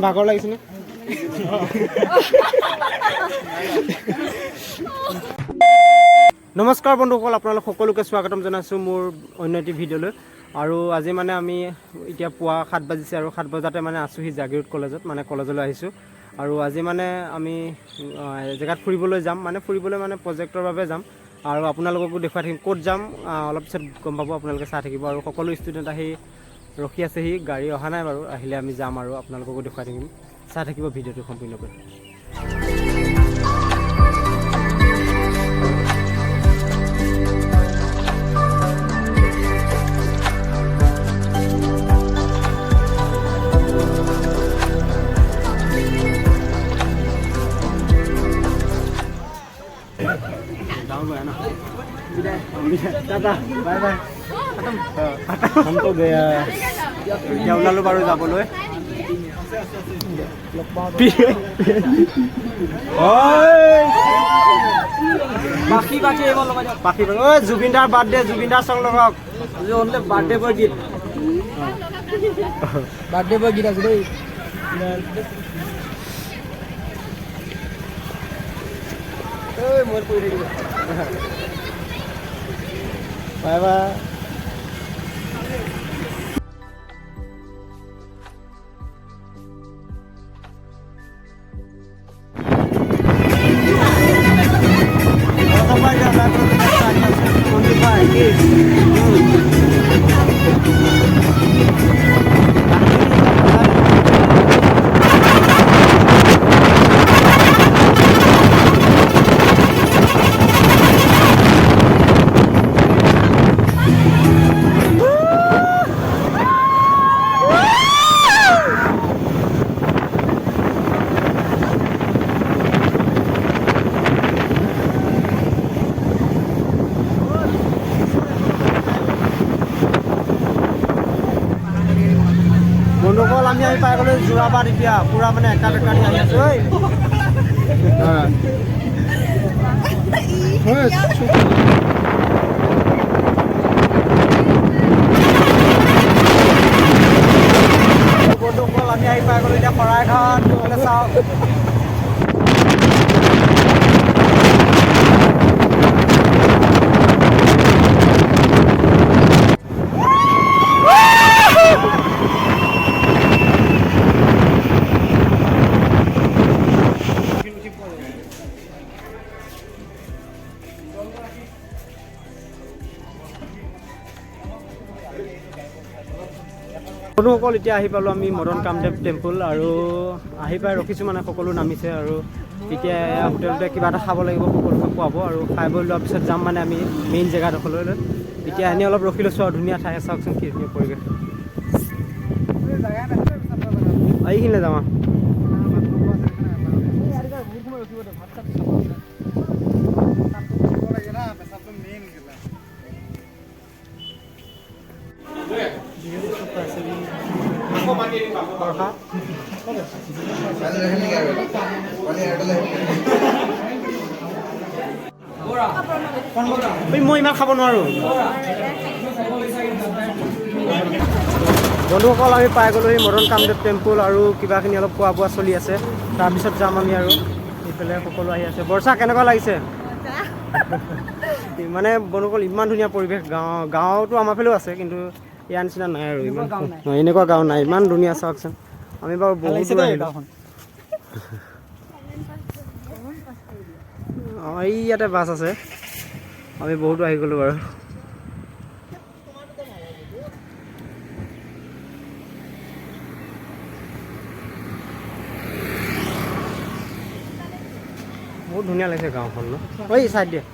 ভাগৰ লাগিছেনে? নমস্কাৰ বন্ধুসকল, আপোনালোক সকলোকে স্বাগতম জনাইছোঁ মোৰ অন্য এটি ভিডিঅ'লৈ। আৰু আজি মানে আমি এতিয়া পুৱা 7 বাজিছে আৰু 7 বজাতে মানে আছোঁহি জাগিৰোড কলেজত, মানে কলেজলৈ আহিছোঁ। আৰু আজি মানে আমি জেগাত ফুৰিবলৈ যাম, মানে ফুৰিবলৈ মানে প্ৰজেক্টৰ বাবে যাম। আৰু আপোনালোককো দেখুৱাই থাকিম ক'ত যাম, অলপ পিছত গম পাব, আপোনালোকে চাই থাকিব। আৰু সকলো ষ্টুডেণ্ট আহি ৰখি আছেহি, গাড়ী অহা নাই বাৰু, আহিলে আমি যাম আৰু আপোনালোককো দেখুৱাই থাকিম। চাই থাকিব ভিডিঅ'টো সম্পূৰ্ণকৈ। टाटा बाय बाय हम तो गया क्या उलालो बारू जाबोले बाकी बाकी एबो लगा जा बाकी ओय जुबिनदार बर्थडे जुबिनदार सॉन्ग लगाओ जो ओनली बर्थडे बॉय गीत আছে দেই ओय मोर पई रे बाय बाय বন্ধুসকল আমি আহি পাই গ'লো যোৰাবাট। এতিয়া পুৰা মানে একা বেকাৰি আহি আছো। বন্ধুসকল আমি আহি পাই গ'লো এতিয়া শৰাইঘাট। চাওক বন্ধুসকল এতিয়া আহি পালোঁ আমি মদন কামদেৱ টেম্পল। আৰু আহি পাই ৰখিছোঁ, মানে সকলো নামিছে। আৰু এতিয়া হোটেলতে কিবা এটা খাব লাগিব, সকলোকে খুৱাব। আৰু খাই বৈ লোৱাৰ পিছত যাম মানে আমি মেইন জেগাডোখৰলৈ। এতিয়া এনেই অলপ ৰখি লৈছোঁ আৰু ধুনীয়া ঠাই চাওকচোন, কি ধুনীয়া পৰিৱেশ। এইখিনিলৈ যাম আৰু মই ইমান খাব নোৱাৰোঁ। বন্ধুসকল আমি পাই গ'লোহি মদন কামদেৱ টেম্পল। আৰু কিবাখিনি অলপ খোৱা বোৱা চলি আছে, তাৰপিছত যাম আমি। আৰু এইফালে সকলো আহি আছে। বৰ্ষা কেনেকুৱা লাগিছে? মানে বন্ধুসকল ইমান ধুনীয়া পৰিৱেশ। গাঁৱতো আমাৰ ফালেও আছে, কিন্তু ইয়াৰ নিচিনা নাই আৰু ইমান এনেকুৱা গাঁও নাই। ইমান ধুনীয়া চাওকচোন। আমি বাৰু বহুত দূৰ আহিলোঁ। অঁ এই ইয়াতে বাছ আছে, আমি বহুতো আহি গ'লোঁ বাৰু। বহুত ধুনীয়া লাগিছে গাঁওখন ন। ঐ চাই দিয়ে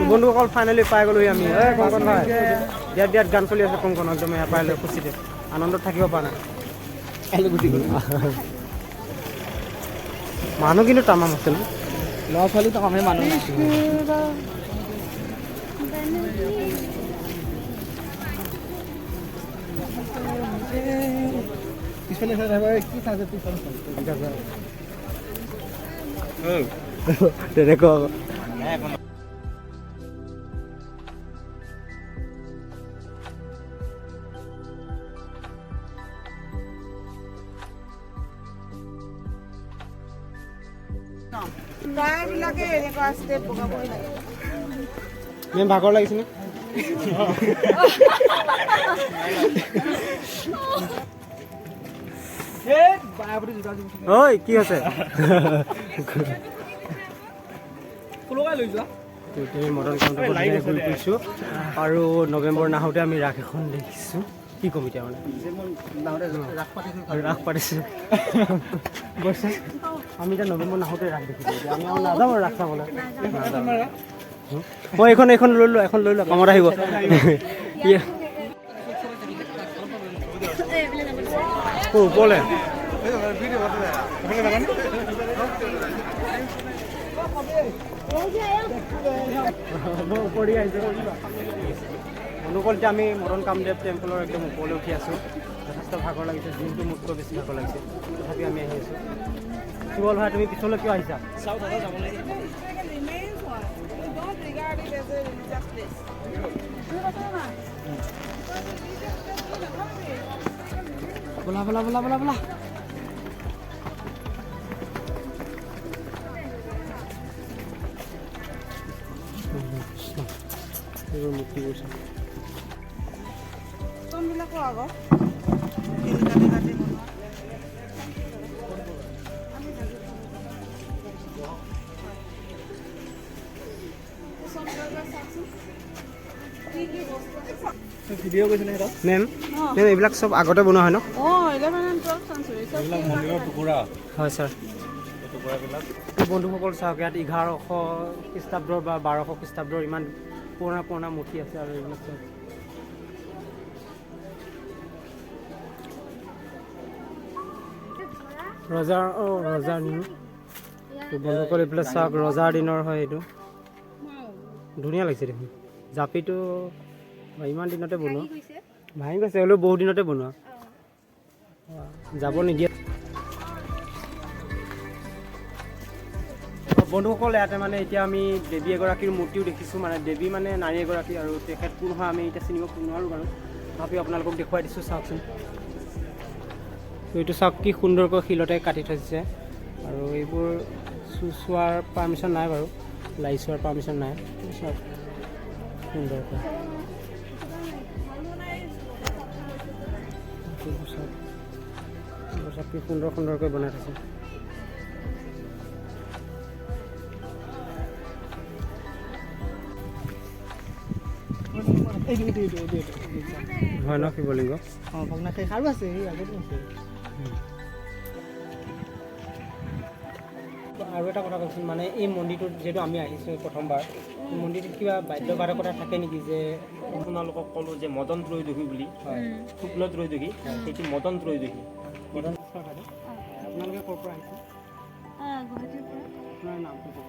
বন্ধুসকল, ফাইনেলি পাই গ'লোহি আমি। এই কংকন ভাই, দিয়াত দিয়াত গান চলি আছে কংকন, একদম এয়া পাই লৈ খুচিতে আনন্দত থাকিব পৰা নাই। গুচি গ'ল মানুহ কিন্তু তামাম আছে ন, ল'ৰা ছোৱালী তামামে মানুহ। পিছফালে কি চাইছে পিছফালে তেনেকুৱা প্ৰায়বিলাকে এনেকুৱা ষ্টেপ বগাবই লাগে। মেম ভাগৰ লাগিছেনে? ঐ কি আছে? মদন কাউণ্টাৰ ঘূৰি ফুৰিছোঁ আৰু নৱেম্বৰ নাহোঁতে আমি ৰাস এখন দেখিছোঁ। কি ক'ম এতিয়া মানে ৰাস পাতিছে গৈছে। আমি এতিয়া নৱেম্বৰ নাহোঁতে ৰাস দেখিছোঁ। আমি আৰু নাযাওঁ আৰু ৰাস চাবলৈ। মই এইখন লৈ লোৱা কামত আহিব। ওপৰলৈ অনুকূল এতিয়া আমি মদন কামদেৱ টেম্পলৰ একদম ওপৰলৈ উঠি আছোঁ। যথেষ্ট ভাগৰ লাগিছে, দিনটো মোতকৈ বেছি ভাগৰ লাগিছে, তথাপি আমি আহি আছোঁ। সুবল ভাই তুমি পিছলৈ কিয় আহিছা? বলা বলা বলা বলা বলা মুক্তি কৰিছে বিলাকো আগত ভিডিঅ' কৰিছিলে মেম এইবিলাক চব আগতে বনোৱা হয় ন? হয় ছাৰ। বন্ধুসকল চাওক, ইয়াত 1100 খ্ৰীষ্টাব্দৰ বা 1200 খ্ৰীষ্টাব্দৰ ইমান পুৰণা মূৰ্তি আছে আৰু এইবিলাক চব ৰজাৰ দিন। বন্ধুসকল এইফালে চাওক, ৰজাৰ দিনৰ হয় এইটো। ধুনীয়া লাগিছে দেখোন। জাপিটো ইমান দিনতে বনোৱা, ভাঙি গৈছে হ'লেও বহুত দিনতে বনোৱা, যাব নিদিয়ে। বন্ধুসকল ইয়াতে মানে এতিয়া আমি দেৱী এগৰাকীৰ মূৰ্তিও দেখিছোঁ। মানে দেৱী মানে নাৰী এগৰাকী, আৰু তেখেত কোন হয় আমি এতিয়া চিনিব নোৱাৰোঁ বাৰু, তথাপিও আপোনালোকক দেখুৱাই দিছোঁ। চাওকচোন, এইটো চাওক কি সুন্দৰকৈ শিলতে কাটি থৈছে। আৰু এইবোৰ চোৱাৰ পাৰ্মিশ্যন নাই বাৰু, লাৰি চোৱাৰ পাৰ্মিশ্যন নাই। চাওক সুন্দৰকৈ কি সুন্দৰকৈ বনাই থৈছে। হয় ন শিৱলিংগ? আৰু আছে আৰু এটা কথা কওকচোন, মানে এই মন্দিৰটোত যিহেতু আমি আহিছোঁ প্ৰথমবাৰ, মন্দিৰটোত কিবা বাধ্যবাধকতা থাকে নেকি? যে আপোনালোকক ক'লোঁ যে মদন ত্ৰয়োদশী বুলি, শুক্ল ত্ৰয়োদশী, সেইটো মদন ত্ৰয়োদশী। আপোনালোকে ক'ৰ পৰা আহিছে? আপোনাৰ নামটো ক'ব।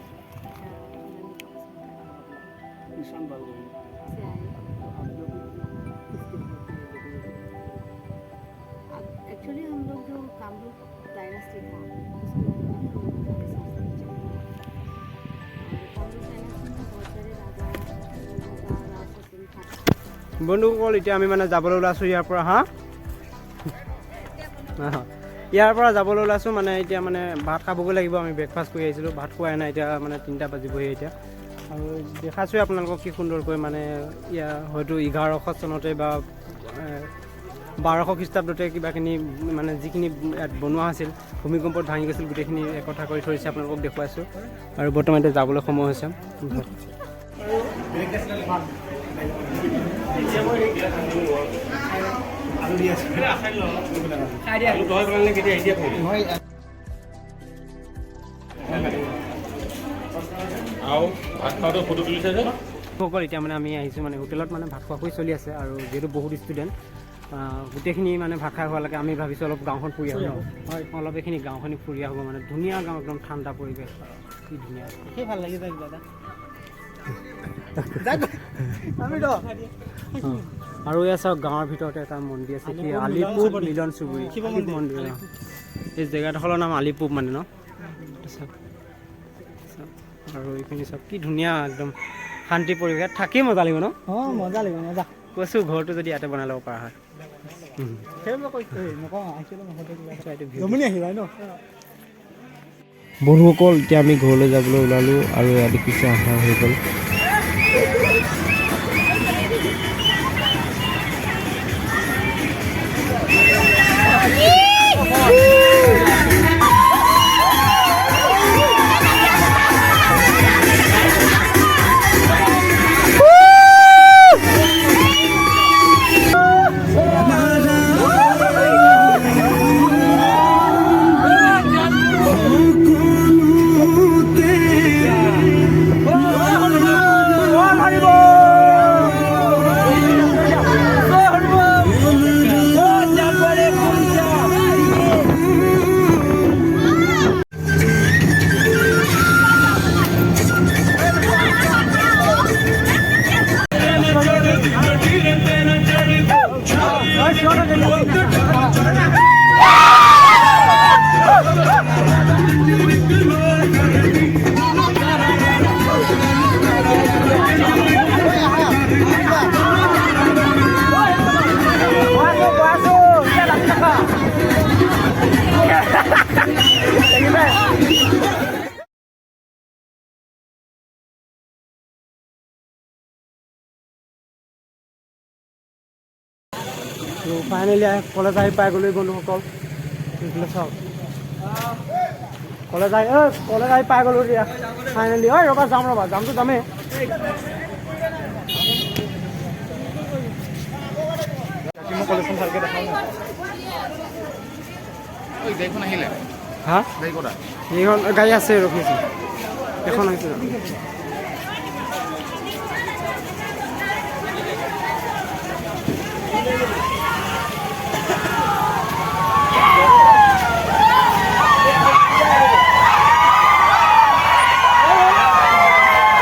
ঈশান বালগোহাঁই। एक्चुअली हम लोग जो कामरूप डायनेस्टी था বন্ধুসকল এতিয়া আমি মানে যাবলৈ ওলাইছোঁ ইয়াৰ পৰা। ইয়াৰ পৰা যাবলৈ ওলাইছোঁ মানে এতিয়া মানে ভাত খাবগৈ লাগিব। আমি ব্ৰেকফাষ্ট কৰি আহিছিলোঁ, ভাত খোৱাই নাই, এতিয়া মানে 3টা বাজিবহি এতিয়া। আৰু দেখাছোঁৱে আপোনালোকক কি সুন্দৰকৈ, মানে ইয়াৰ হয়তো 1100 চনতে বা 1200 খ্ৰীষ্টাব্দতে কিবাখিনি মানে যিখিনি ইয়াত বনোৱা হৈছিল, ভূমিকম্পত ভাঙি গৈছিল, গোটেইখিনি একঠা কৰি থৈছে, আপোনালোকক দেখুৱাইছোঁ। আৰু বৰ্তমান এতিয়া যাবলৈ সময় হৈছে। সকল এতিয়া মানে আমি আহিছোঁ মানে হোটেলত মানে ভাত খোৱাকৈ চলি আছে। আৰু যিহেতু বহুত ষ্টুডেণ্ট, গোটেইখিনি মানে ভাত খাই হোৱালৈকে আমি ভাবিছোঁ অলপ গাঁওখন ফুৰি আহোঁ। হয়, অলপ এইখিনি গাঁওখনি ফুৰি আহোঁ। মানে ধুনীয়া গাঁও, একদম ঠাণ্ডা পৰিৱেশ, কি ধুনীয়া, সেই ভাল লাগি যায় দাদা। আৰু এয়া চাওক, গাঁৱৰ ভিতৰতে এটা মন্দিৰ আছে, কি আলিপুৰ মিলন চুবুৰী শিৱ মন্দিৰ। এই জেগাডোখৰৰ নাম আলিপুৰ মানে ন। আৰু এইখিনি চাওক কি ধুনীয়া, একদম শান্তি পৰিৱেশ, থাকি মজা লাগিব ন? মজা লাগিব, মজা কৈছোঁ। ঘৰটো যদি ইয়াতে বনাই ল'ব পৰা হয়। বন্ধুসকল এতিয়া আমি ঘৰলৈ যাবলৈ ওলালোঁ আৰু এয়া দেখিছে আন্ধাৰ হৈ গ'ল। ফাইনেলি কলেজ আহি পাই গ'লো বন্ধুসকল। এইফালে চাওক কলেজ আহি পাই গ'লো দিয়া ফাইনেলি। ৰ'বা যাম যামতো যামেই। কলেজখন ভালকৈ দেখাওঁ হা এইখন গাড়ী আছে ৰখিছে এখন হৈছে।